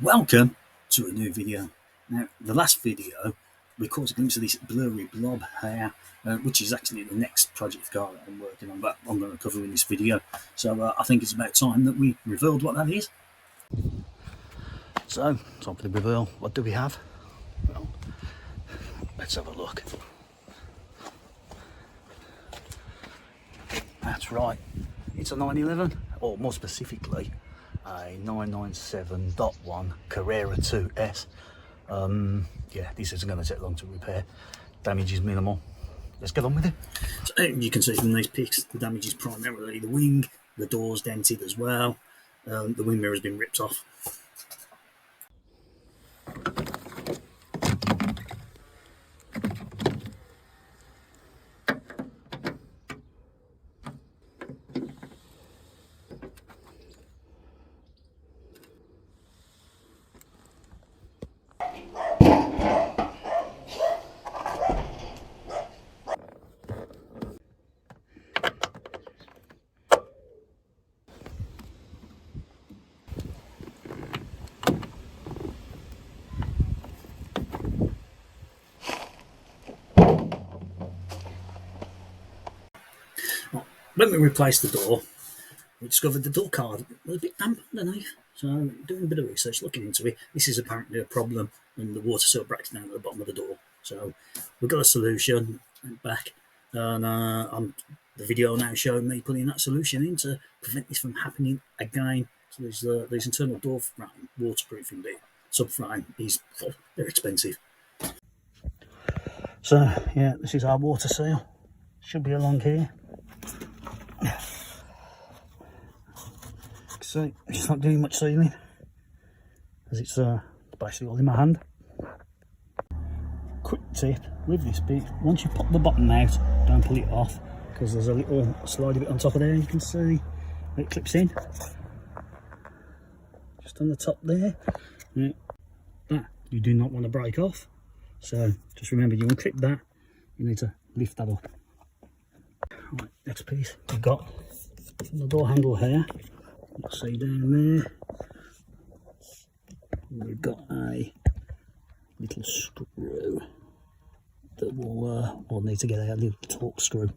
Welcome to a new video. Now, the last video we caught a glimpse of this blurry blob here, which is actually the next project car that I'm working on, but I'm going to cover in this video. So I think it's about time that we revealed what that is. So, time for the reveal. What do we have? Well, let's have a look. That's right, it's a 911, or more specifically, a 997.1 Carrera 2S. Yeah, this isn't going to take long to repair. Damage is minimal. Let's get on with it. So you can see from these pics, the damage is primarily the wing, the door's dented as well, the wing mirror's been ripped off. When we replaced the door, we discovered the door card was a bit damp underneath. So doing a bit of research, looking into it, this is apparently a problem when the water seal breaks down at the bottom of the door. So we got a solution, went back, and the video now showing me putting that solution in to prevent this from happening again. So these internal door frame waterproofing bit, subframe is they're expensive. So yeah, this is our water seal. Should be along here. So it's not doing much sealing, as it's basically all in my hand. Quick tip with this bit: once you pop the bottom out, don't pull it off, because there's a little slidey bit on top of there. You can see it clips in, just on the top there. That you do not want to break off. So just remember, you unclip that. You need to lift that up. Right, next piece we've got the door handle here. You'll see down there, we've got a little screw that we'll need to get out, a little torque screw.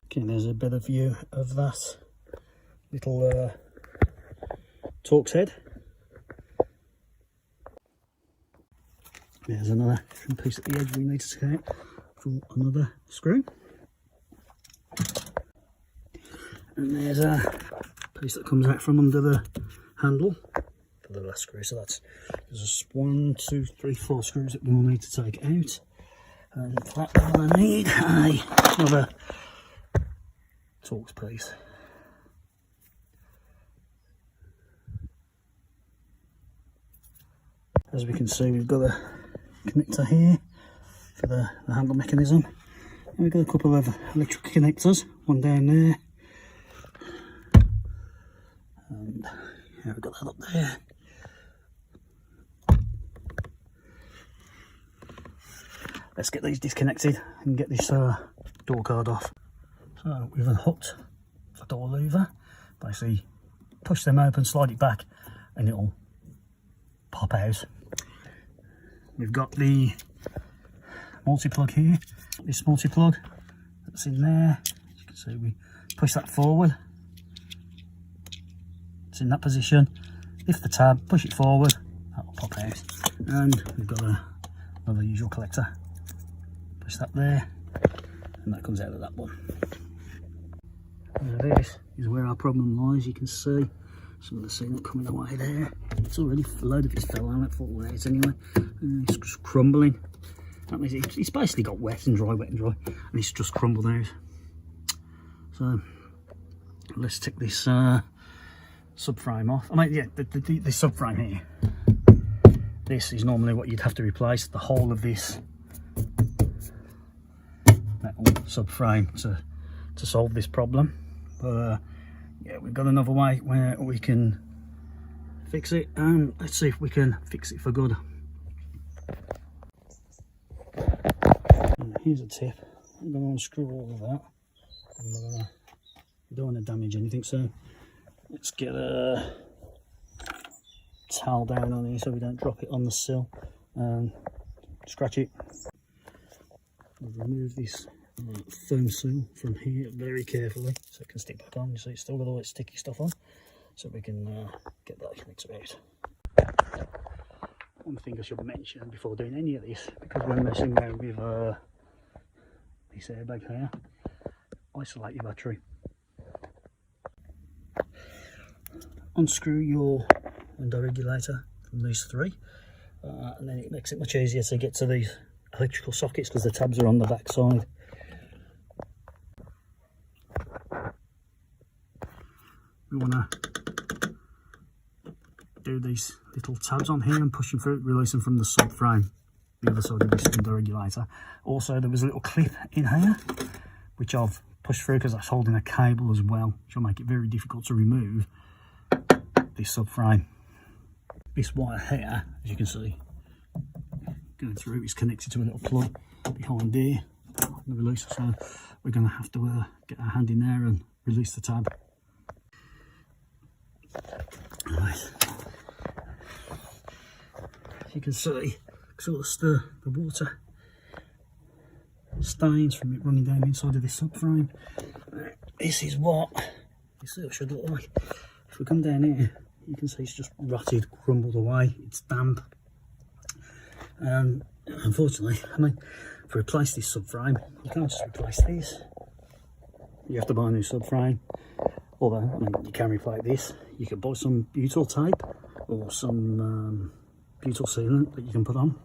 Okay, there's a better view of that little Torx head. There's another piece at the edge we need to take out for another screw. And there's a piece that comes out from under the handle for the last screw. So there's 1, 2, 3, 4 screws that we will need to take out. And for that we're going to need another Torx piece. As we can see, we've got a connector here for the handle mechanism. And we've got a couple of electric connectors, one down there. And yeah, we've got that up there. Let's get these disconnected and get this door card off. So we've unhooked the door lever. Basically push them open, slide it back, and it'll pop out. We've got the multi-plug here. This multi-plug that's in there. As you can see, we push that forward. It's in that position. Lift the tab, push it forward, that will pop out. And we've got another usual collector. Push that there, and that comes out of that one. Now this is where our problem lies. You can see some of the sealant coming away there. It's already a load of it fell out, fallen out anyway. And it's just crumbling. That means it's basically got wet and dry, and it's just crumbled out. So let's take this subframe off. I mean, yeah, the subframe here. This is normally what you'd have to replace, the whole of this metal subframe to solve this problem. But yeah, we've got another way where we can fix it, and let's see if we can fix it for good. And here's a tip. I'm going to unscrew all of that. You don't want to damage anything, so let's get a towel down on here so we don't drop it on the sill and scratch it. I've removed this foam seal from here very carefully so it can stick back on. You see it's still got all that sticky stuff on, so we can get that mixer out. One thing I should mention before doing any of this, because when messing around with this airbag here, isolate your battery. Unscrew your window regulator from these three, and then it makes it much easier to get to these electrical sockets because the tabs are on the back side. We want to do these little tabs on here and push them through, release them from the subframe, the other side of this window regulator. Also, there was a little clip in here which I've pushed through because that's holding a cable as well, which will make it very difficult to remove this subframe. This wire here, as you can see, going through, is connected to a little plug behind here, the release. So we're going to have to get our hand in there and release the tab. Right. As you can see, sort of stir the water stains from it running down the inside of this subframe. This is what it should look like. If we come down here, you can see it's just rotted, crumbled away. It's damp. Unfortunately, I mean, to replace this subframe, you can't just replace this. You have to buy a new subframe. Although, I mean, you can replace this. You can buy some butyl tape or some butyl sealant that you can put on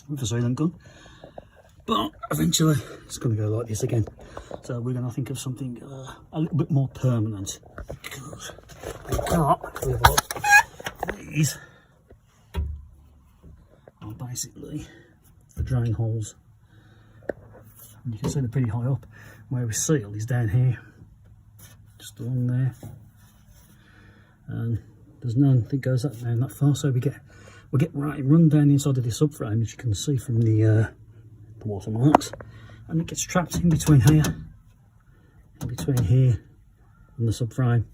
with a sealant gun. But eventually, it's going to go like this again. So we're going to think of something a little bit more permanent. Because we can't clear up these are basically the drain holes. And you can see they're pretty high up. Where we seal is down here, just along there. And there's none that goes up down that far, so we get run down the inside of the subframe, as you can see from the watermarks, and it gets trapped in between here and the subframe,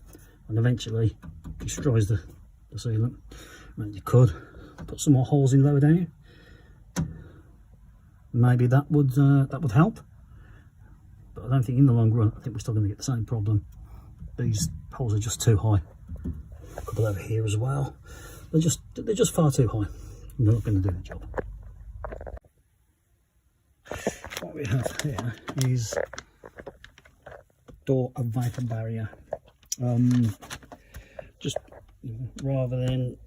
and eventually destroys the sealant. And you could put some more holes in lower down. Maybe that would help, but I don't think in the long run. I think we're still going to get the same problem. These holes are just too high. A couple over here as well. They're just far too high. They're not going to do the job. What we have here is door of vapor barrier. Just rather than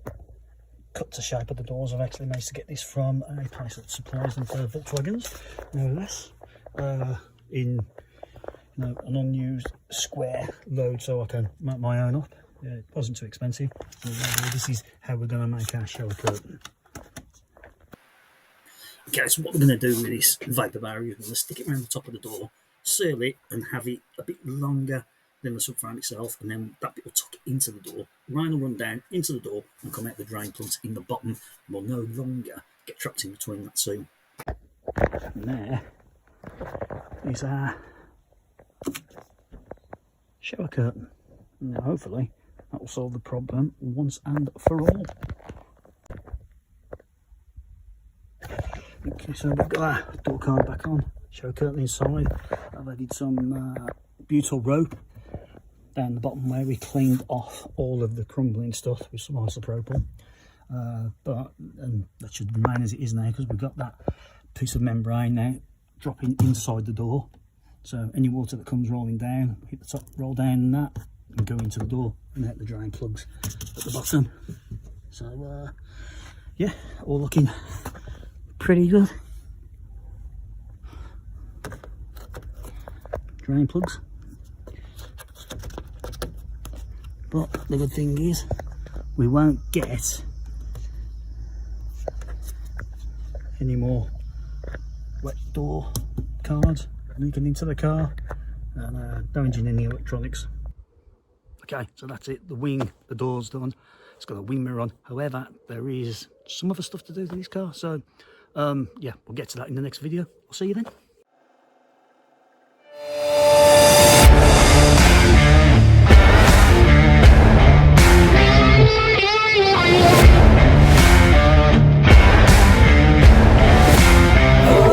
cut the shape of the doors, I've actually managed to get this from a place that supplies them for Volkswagens, no less, in an unused square load, so I can make my own up. It wasn't too expensive. This is how we're going to make our shower curtain. Okay, so what we're going to do with this vapor barrier is we're going to stick it around the top of the door, seal it, and have it a bit longer than the subframe itself, and then that bit will tuck into the door. Rain will run down into the door and come out the drain plugs in the bottom, and will no longer get trapped in between that seam. And there is our shower curtain. Now hopefully that will solve the problem once and for all. Okay, so we've got our door card back on, shower curtain inside. I've added some butyl rope down the bottom where we cleaned off all of the crumbling stuff with some isopropyl. But that should remain as it is now, because we've got that piece of membrane now dropping inside the door. So any water that comes rolling down, hit the top, roll down that, and go into the door and out the drain plugs at the bottom. So yeah, all looking pretty good. Drain plugs. But the good thing is we won't get any more wet door cards leaking into the car and damaging any electronics. Okay, so that's it. The wing, the door's done. It's got a wing mirror on. However, there is some other stuff to do to this car. So yeah, we'll get to that in the next video. I'll see you then.